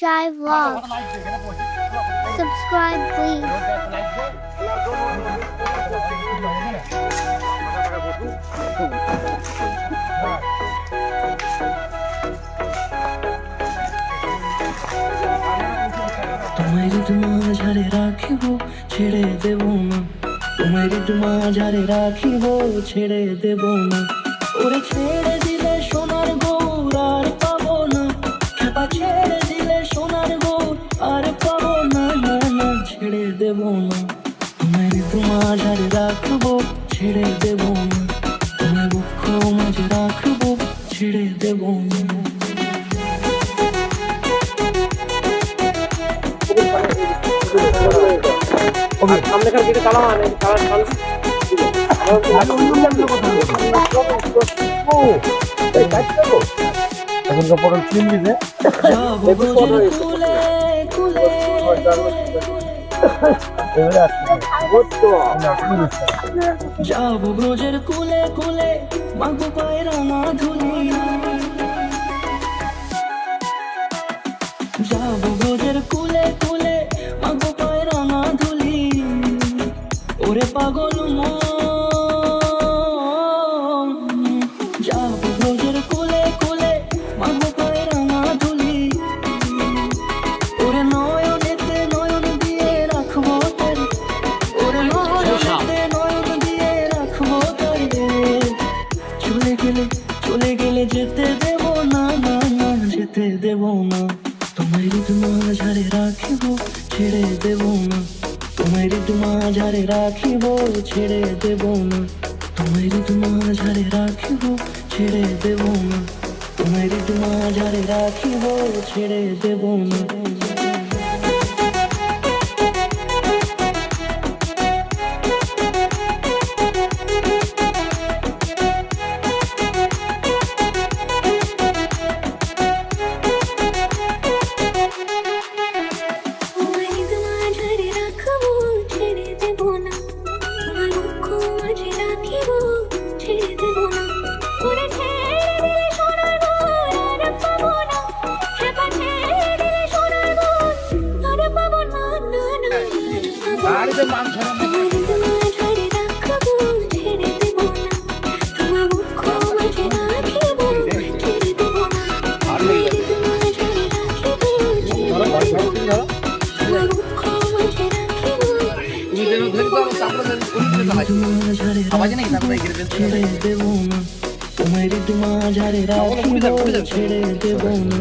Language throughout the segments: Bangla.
Shy Vlog. Subscribe please. তোমায় মাঝারে রাখিব ছেড়ে দেব না, তোমায় মাঝারে রাখিব ছেড়ে দেব না। ওরে ছেড়ে দিলে সোনার গৌর আর পাবো না, খেপা ছেড়ে দিলে সোনার গৌর আর পাবো না, না না ছেড়ে দেব না। তোমায় মাঝারে রাখবো ছেড়ে দেব না, তোমায় বুক মাঝে রাখবো ছেড়ে দেব না। সামনে খাল কেটে তালা মানে যাবো ব্রজের কুলে কুলে মাগো পায়ের না ধুলি, যাবো ব্রজের কুলে কুলে মাগো পায়ের না ধুলি। ওরে পাগল মন যাবো ব্রজের কুলে কুলে মাগো পায়ের না ধুলি। ওরে নয়নেতে নয়ন দিয়ে রাখবো তারে, ওরে নয়নেতে নয়ন দিয়ে রাখবো তারে। চলে গেলে যেতে দেব না, না না যেতে দেব না। তোমায় মাঝারে রাখিব ছেড়ে দেব না, তোমায় মাঝারে রাখিব ছেড়ে দেব না। তোমায় মাঝারে রাখিব ছেড়ে দেব না, তোমায় মাঝারে রাখিব ছেড়ে দেব না। ছেড়ে দেব না, তোমায় মাঝারে রাখিব ছেড়ে দেব না।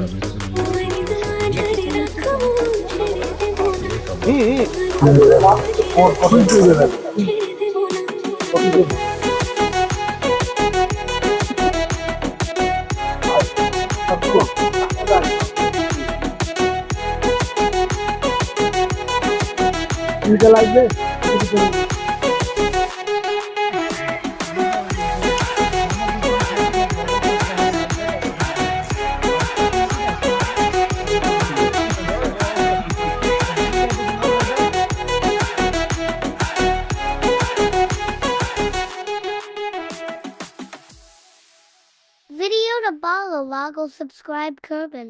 লাগবে Video to Bala Lagal subscribe Kurban.